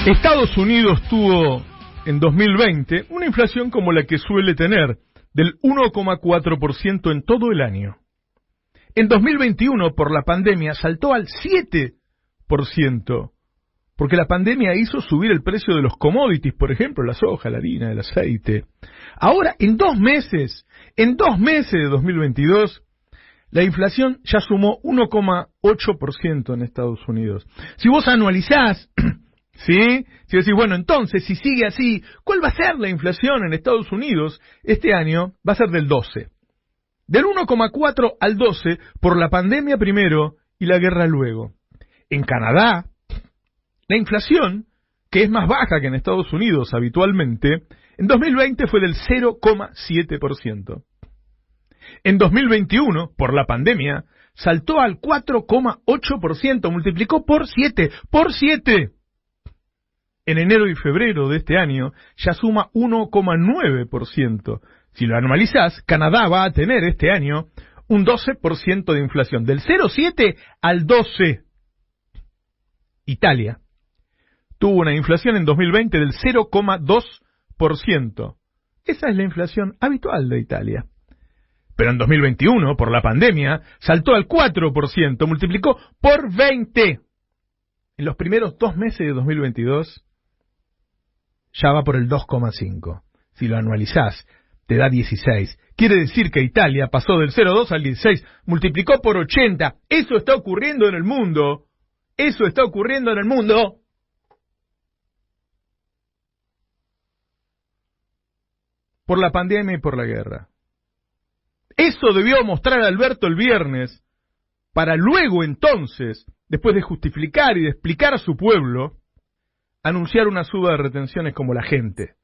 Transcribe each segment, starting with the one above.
Estados Unidos tuvo en 2020 una inflación como la que suele tener, del 1,4% en todo el año. En 2021, por la pandemia, saltó al 7%, porque la pandemia hizo subir el precio de los commodities, por ejemplo, la soja, la harina, el aceite. Ahora, en 2 meses de 2022, la inflación ya sumó 1,8% en Estados Unidos. Si vos anualizás, ¿sí? Si decís, bueno, entonces, si sigue así, ¿cuál va a ser la inflación en Estados Unidos este año? Va a ser del 12%. Del 1,4 al 12 por la pandemia primero y la guerra luego. En Canadá, la inflación, que es más baja que en Estados Unidos habitualmente, en 2020 fue del 0,7%. En 2021, por la pandemia, saltó al 4,8%, multiplicó por 7, ¡por 7! En enero y febrero de este año ya suma 1,9%. Si lo anualizás, Canadá va a tener este año un 12% de inflación, del 0,7 al 12. Italia tuvo una inflación en 2020 del 0,2%. Esa es la inflación habitual de Italia. Pero en 2021, por la pandemia, saltó al 4%, multiplicó por 20. En los primeros 2 meses de 2022, ya va por el 2,5. Si lo anualizás, te da 16. Quiere decir que Italia pasó del 0,2 al 16, multiplicó por 80. Eso está ocurriendo en el mundo. Eso está ocurriendo en el mundo. Por la pandemia y por la guerra. Eso debió mostrar Alberto el viernes, para luego entonces, después de justificar y de explicar a su pueblo, anunciar una suba de retenciones como la gente.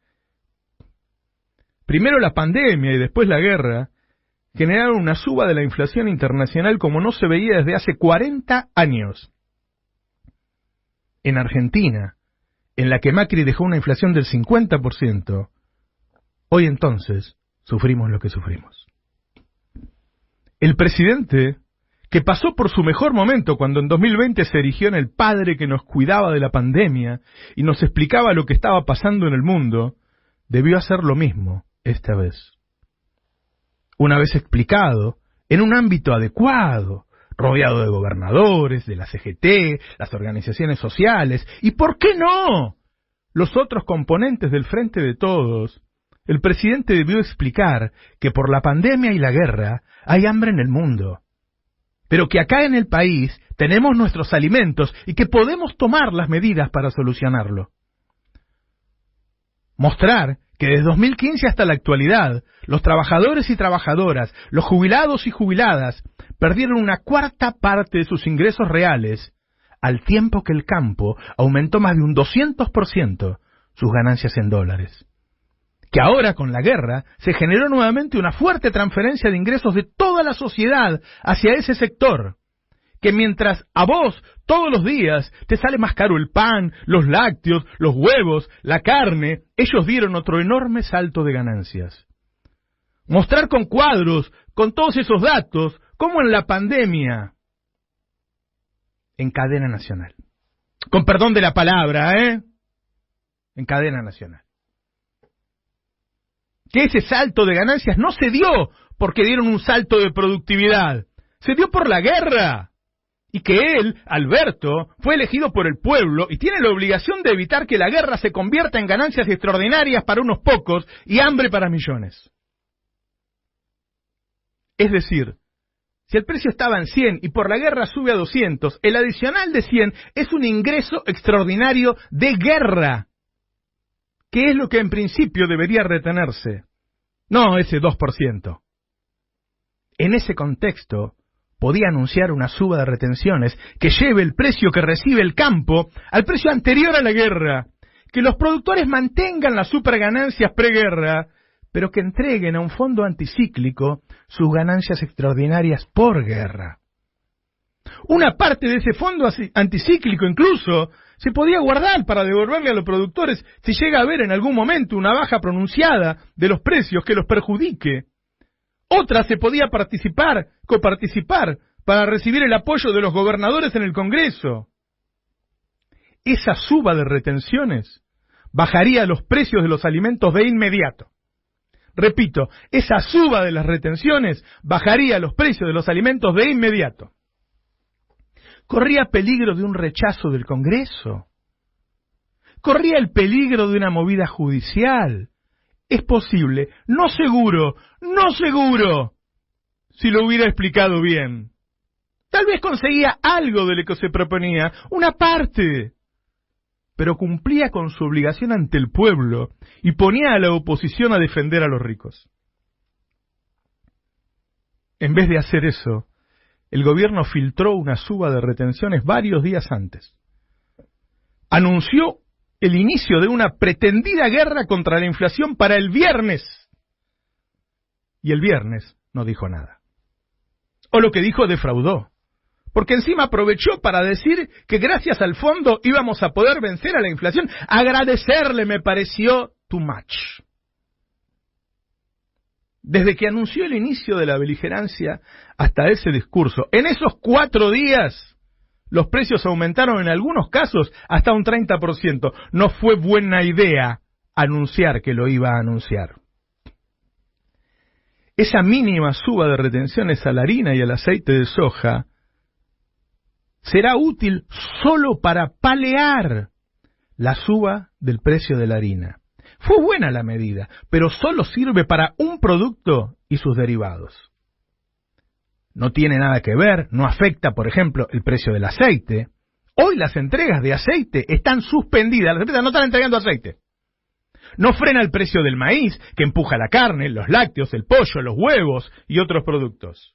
Primero la pandemia y después la guerra generaron una suba de la inflación internacional como no se veía desde hace 40 años. En Argentina, en la que Macri dejó una inflación del 50%, hoy entonces sufrimos lo que sufrimos. El presidente, que pasó por su mejor momento cuando en 2020 se erigió en el padre que nos cuidaba de la pandemia y nos explicaba lo que estaba pasando en el mundo, debió hacer lo mismo esta vez. Una vez explicado, en un ámbito adecuado, rodeado de gobernadores, de la CGT, las organizaciones sociales, y ¿por qué no?, los otros componentes del Frente de Todos, el presidente debió explicar que por la pandemia y la guerra hay hambre en el mundo, pero que acá en el país tenemos nuestros alimentos y que podemos tomar las medidas para solucionarlo. Mostrar que desde 2015 hasta la actualidad, los trabajadores y trabajadoras, los jubilados y jubiladas, perdieron una cuarta parte de sus ingresos reales, al tiempo que el campo aumentó más de un 200% sus ganancias en dólares. Que ahora con la guerra se generó nuevamente una fuerte transferencia de ingresos de toda la sociedad hacia ese sector, que mientras a vos todos los días te sale más caro el pan, los lácteos, los huevos, la carne, ellos dieron otro enorme salto de ganancias. Mostrar con cuadros, con todos esos datos, como en la pandemia, en cadena nacional. Con perdón de la palabra, en cadena nacional. Que ese salto de ganancias no se dio porque dieron un salto de productividad, se dio por la guerra. Y que él, Alberto, fue elegido por el pueblo y tiene la obligación de evitar que la guerra se convierta en ganancias extraordinarias para unos pocos y hambre para millones. Es decir, si el precio estaba en 100 y por la guerra sube a 200, el adicional de 100 es un ingreso extraordinario de guerra, que es lo que en principio debería retenerse, no ese 2%. En ese contexto, podía anunciar una suba de retenciones que lleve el precio que recibe el campo al precio anterior a la guerra, que los productores mantengan las superganancias preguerra, pero que entreguen a un fondo anticíclico sus ganancias extraordinarias por guerra. Una parte de ese fondo anticíclico incluso se podía guardar para devolverle a los productores si llega a haber en algún momento una baja pronunciada de los precios que los perjudique. Otra se podía coparticipar para recibir el apoyo de los gobernadores en el Congreso. esa suba de retenciones bajaría los precios de los alimentos de inmediato. Repito, esa suba de las retenciones bajaría los precios de los alimentos de inmediato. ¿Corría peligro de un rechazo del Congreso? ¿Corría el peligro de una movida judicial? Es posible, no seguro, si lo hubiera explicado bien. Tal vez conseguía algo de lo que se proponía, una parte, pero cumplía con su obligación ante el pueblo y ponía a la oposición a defender a los ricos. En vez de hacer eso, el gobierno filtró una suba de retenciones varios días antes. Anunció el inicio de una pretendida guerra contra la inflación para el viernes. Y el viernes no dijo nada. O lo que dijo defraudó. Porque encima aprovechó para decir que gracias al fondo íbamos a poder vencer a la inflación. Agradecerle me pareció too much. Desde que anunció el inicio de la beligerancia hasta ese discurso, en esos 4 días, los precios aumentaron en algunos casos hasta un 30%. No fue buena idea anunciar que lo iba a anunciar. Esa mínima suba de retenciones a la harina y al aceite de soja será útil solo para palear la suba del precio de la harina. Fue buena la medida, pero solo sirve para un producto y sus derivados. No tiene nada que ver, no afecta, por ejemplo, el precio del aceite. Hoy las entregas de aceite están suspendidas, las empresas no están entregando aceite. No frena el precio del maíz, que empuja la carne, los lácteos, el pollo, los huevos y otros productos.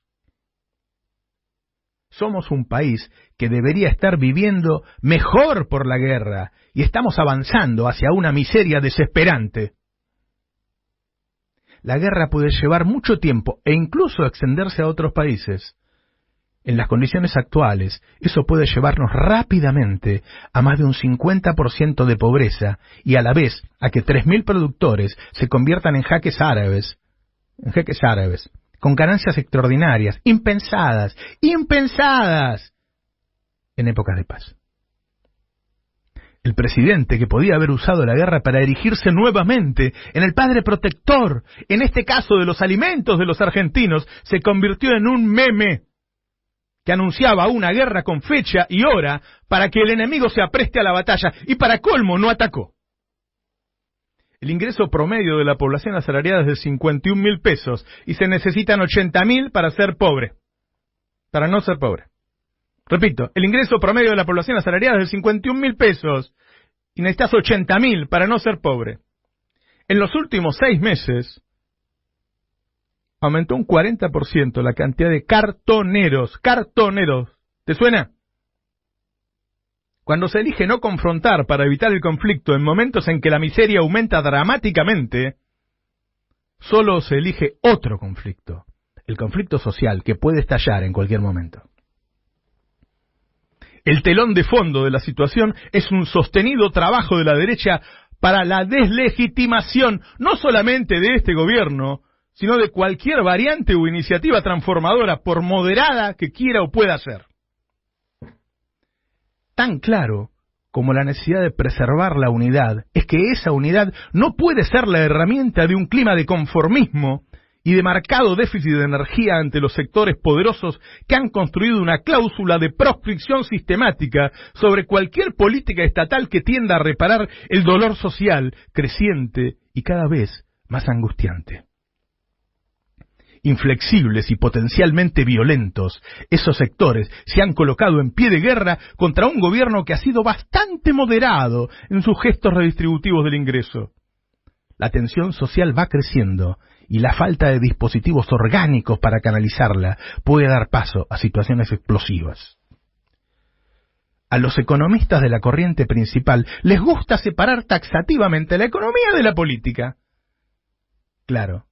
Somos un país que debería estar viviendo mejor por la guerra y estamos avanzando hacia una miseria desesperante. La guerra puede llevar mucho tiempo e incluso extenderse a otros países. En las condiciones actuales, eso puede llevarnos rápidamente a más de un 50% de pobreza y a la vez a que 3.000 productores se conviertan en jeques árabes, con ganancias extraordinarias, impensadas, en épocas de paz. El presidente, que podía haber usado la guerra para erigirse nuevamente en el padre protector, en este caso de los alimentos de los argentinos, se convirtió en un meme que anunciaba una guerra con fecha y hora para que el enemigo se apreste a la batalla, y para colmo no atacó. El ingreso promedio de la población asalariada es de 51.000 pesos y se necesitan 80.000 para ser pobre, para no ser pobre. Repito, el ingreso promedio de la población asalariada es de 51.000 pesos y necesitas 80.000 para no ser pobre. En los últimos 6 meses aumentó un 40% la cantidad de cartoneros. ¿Te suena? Cuando se elige no confrontar para evitar el conflicto en momentos en que la miseria aumenta dramáticamente, solo se elige otro conflicto, el conflicto social, que puede estallar en cualquier momento. El telón de fondo de la situación es un sostenido trabajo de la derecha para la deslegitimación, no solamente de este gobierno, sino de cualquier variante o iniciativa transformadora, por moderada que quiera o pueda ser. Tan claro como la necesidad de preservar la unidad es que esa unidad no puede ser la herramienta de un clima de conformismo y de marcado déficit de energía ante los sectores poderosos que han construido una cláusula de proscripción sistemática sobre cualquier política estatal que tienda a reparar el dolor social creciente y cada vez más angustiante. Inflexibles y potencialmente violentos, esos sectores se han colocado en pie de guerra contra un gobierno que ha sido bastante moderado en sus gestos redistributivos del ingreso. La tensión social va creciendo y la falta de dispositivos orgánicos para canalizarla puede dar paso a situaciones explosivas. A los economistas de la corriente principal les gusta separar taxativamente la economía de la política. Claro,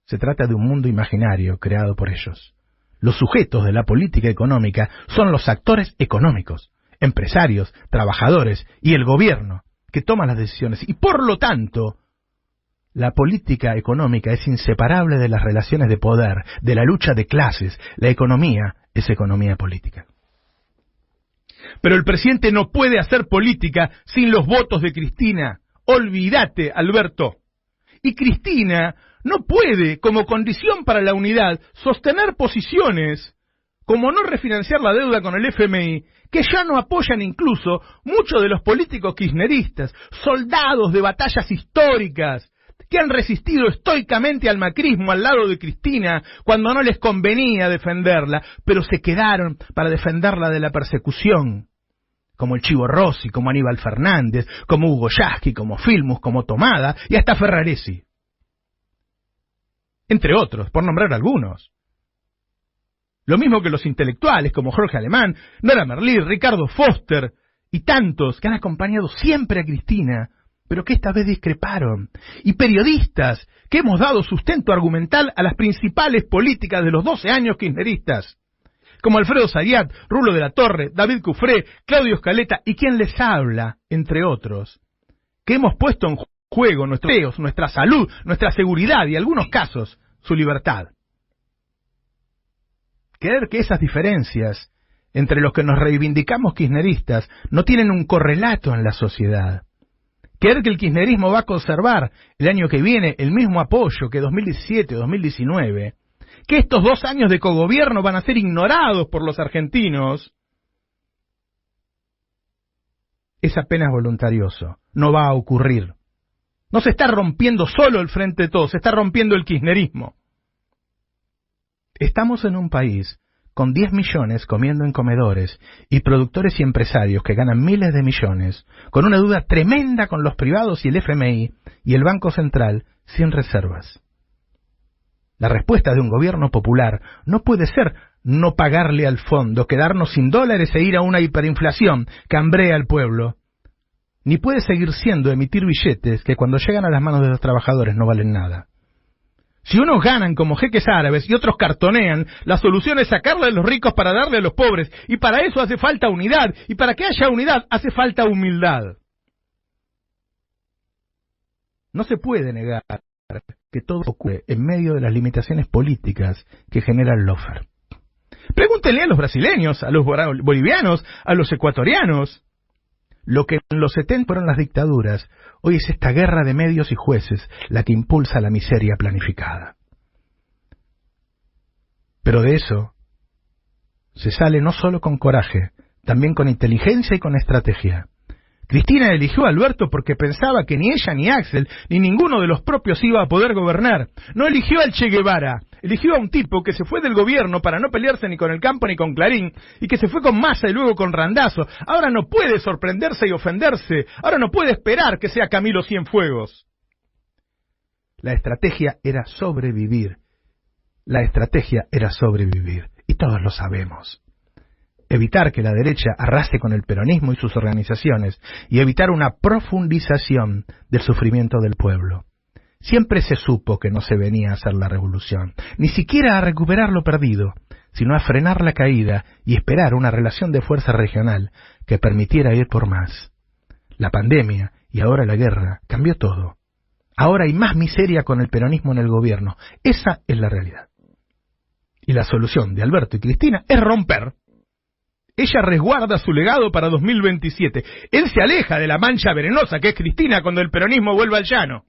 se trata de un mundo imaginario creado por ellos. Los sujetos de la política económica son los actores económicos, empresarios, trabajadores y el gobierno, que toman las decisiones. Y por lo tanto, la política económica es inseparable de las relaciones de poder, de la lucha de clases. La economía es economía política. Pero el presidente no puede hacer política sin los votos de Cristina. Olvídate, Alberto. Y Cristina no puede, como condición para la unidad, sostener posiciones como no refinanciar la deuda con el FMI, que ya no apoyan incluso muchos de los políticos kirchneristas, soldados de batallas históricas, que han resistido estoicamente al macrismo al lado de Cristina cuando no les convenía defenderla, pero se quedaron para defenderla de la persecución, como el Chivo Rossi, como Aníbal Fernández, como Hugo Yasky, como Filmus, como Tomada y hasta Ferraresi. Entre otros, por nombrar algunos. Lo mismo que los intelectuales como Jorge Alemán, Nora Merlí, Ricardo Foster y tantos que han acompañado siempre a Cristina, pero que esta vez discreparon. Y periodistas que hemos dado sustento argumental a las principales políticas de los 12 años kirchneristas, como Alfredo Zayat, Rulo de la Torre, David Cufré, Claudio Scaletta y quien les habla, entre otros, que hemos puesto en juego nuestros deseos, nuestra salud, nuestra seguridad y, en algunos casos, su libertad. Creer que esas diferencias entre los que nos reivindicamos kirchneristas no tienen un correlato en la sociedad. Creer que el kirchnerismo va a conservar el año que viene el mismo apoyo que 2017 o 2019, que estos 2 años de cogobierno van a ser ignorados por los argentinos, es apenas voluntarioso, no va a ocurrir. No se está rompiendo solo el Frente de Todos, se está rompiendo el kirchnerismo. Estamos en un país con 10 millones comiendo en comedores y productores y empresarios que ganan miles de millones, con una deuda tremenda con los privados y el FMI y el Banco Central sin reservas. La respuesta de un gobierno popular no puede ser no pagarle al fondo, quedarnos sin dólares e ir a una hiperinflación que hambrea al pueblo. Ni puede seguir siendo emitir billetes que cuando llegan a las manos de los trabajadores no valen nada. Si unos ganan como jeques árabes y otros cartonean, la solución es sacarle a los ricos para darle a los pobres, y para eso hace falta unidad, y para que haya unidad hace falta humildad. No se puede negar que todo ocurre en medio de las limitaciones políticas que genera el lawfare. Pregúntenle a los brasileños, a los bolivianos, a los ecuatorianos. Lo que en los 70 fueron las dictaduras, hoy es esta guerra de medios y jueces la que impulsa la miseria planificada. Pero de eso se sale no solo con coraje, también con inteligencia y con estrategia. Cristina eligió a Alberto porque pensaba que ni ella ni Axel ni ninguno de los propios iba a poder gobernar. No eligió al Che Guevara, eligió a un tipo que se fue del gobierno para no pelearse ni con el Campo ni con Clarín, y que se fue con Massa y luego con Randazzo. Ahora no puede sorprenderse y ofenderse, ahora no puede esperar que sea Camilo Cienfuegos. La estrategia era sobrevivir. La estrategia era sobrevivir, y todos lo sabemos. Evitar que la derecha arrase con el peronismo y sus organizaciones, y evitar una profundización del sufrimiento del pueblo. Siempre se supo que no se venía a hacer la revolución, ni siquiera a recuperar lo perdido, sino a frenar la caída y esperar una relación de fuerza regional que permitiera ir por más. La pandemia y ahora la guerra cambió todo. Ahora hay más miseria con el peronismo en el gobierno. Esa es la realidad. Y la solución de Alberto y Cristina es romper. Ella resguarda su legado para 2027. Él se aleja de la mancha venenosa que es Cristina cuando el peronismo vuelva al llano.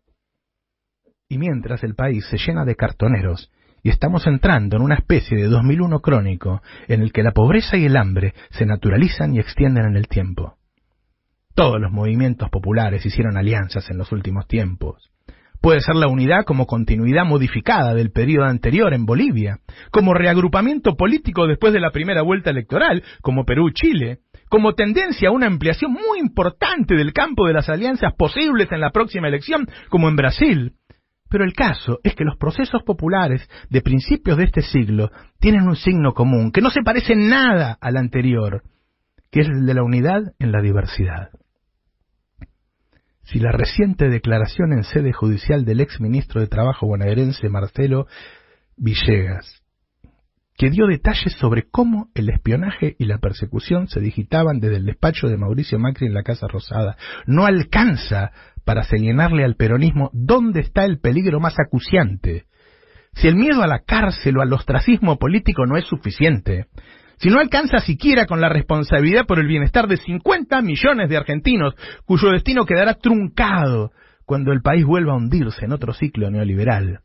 Y mientras el país se llena de cartoneros y estamos entrando en una especie de 2001 crónico en el que la pobreza y el hambre se naturalizan y extienden en el tiempo. Todos los movimientos populares hicieron alianzas en los últimos tiempos. Puede ser la unidad como continuidad modificada del periodo anterior en Bolivia, como reagrupamiento político después de la primera vuelta electoral, como Perú-Chile, como tendencia a una ampliación muy importante del campo de las alianzas posibles en la próxima elección, como en Brasil. Pero el caso es que los procesos populares de principios de este siglo tienen un signo común, que no se parece en nada al anterior, que es el de la unidad en la diversidad. Si la reciente declaración en sede judicial del exministro de Trabajo bonaerense Marcelo Villegas, que dio detalles sobre cómo el espionaje y la persecución se digitaban desde el despacho de Mauricio Macri en la Casa Rosada, no alcanza para señalarle al peronismo dónde está el peligro más acuciante. Si el miedo a la cárcel o al ostracismo político no es suficiente, si no alcanza siquiera con la responsabilidad por el bienestar de 50 millones de argentinos, cuyo destino quedará truncado cuando el país vuelva a hundirse en otro ciclo neoliberal.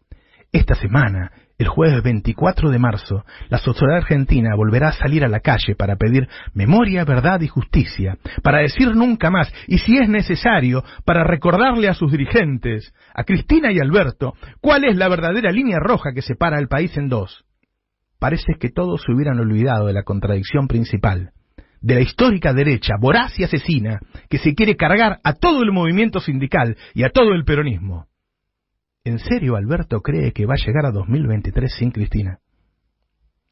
Esta semana, el jueves 24 de marzo, la sociedad argentina volverá a salir a la calle para pedir memoria, verdad y justicia, para decir nunca más, y si es necesario, para recordarle a sus dirigentes, a Cristina y Alberto, cuál es la verdadera línea roja que separa al país en dos. Parece que todos se hubieran olvidado de la contradicción principal, de la histórica derecha voraz y asesina que se quiere cargar a todo el movimiento sindical y a todo el peronismo. ¿En serio Alberto cree que va a llegar a 2023 sin Cristina?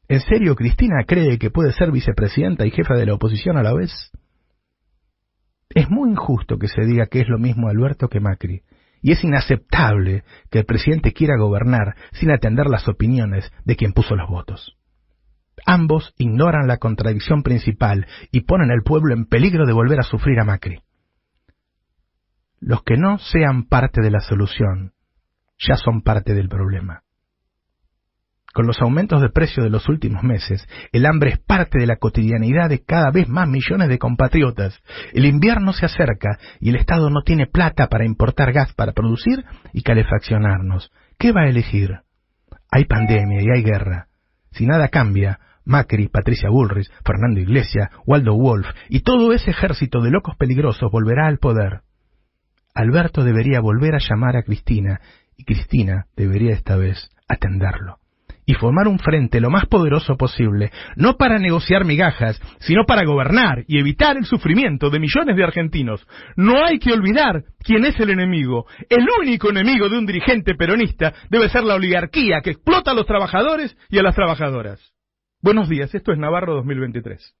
¿En serio Cristina cree que puede ser vicepresidenta y jefa de la oposición a la vez? Es muy injusto que se diga que es lo mismo Alberto que Macri, y es inaceptable que el presidente quiera gobernar sin atender las opiniones de quien puso los votos. Ambos ignoran la contradicción principal y ponen al pueblo en peligro de volver a sufrir a Macri. Los que no sean parte de la solución ya son parte del problema. Con los aumentos de precio de los últimos meses, el hambre es parte de la cotidianidad de cada vez más millones de compatriotas. El invierno se acerca y el Estado no tiene plata para importar gas para producir y calefaccionarnos. ¿Qué va a elegir? Hay pandemia y hay guerra. Si nada cambia, Macri, Patricia Bullrich, Fernando Iglesias, Waldo Wolf y todo ese ejército de locos peligrosos volverá al poder. Alberto debería volver a llamar a Cristina y Cristina debería esta vez atenderlo y formar un frente lo más poderoso posible, no para negociar migajas, sino para gobernar y evitar el sufrimiento de millones de argentinos. No hay que olvidar quién es el enemigo. El único enemigo de un dirigente peronista debe ser la oligarquía que explota a los trabajadores y a las trabajadoras. Buenos días, esto es Navarro 2023.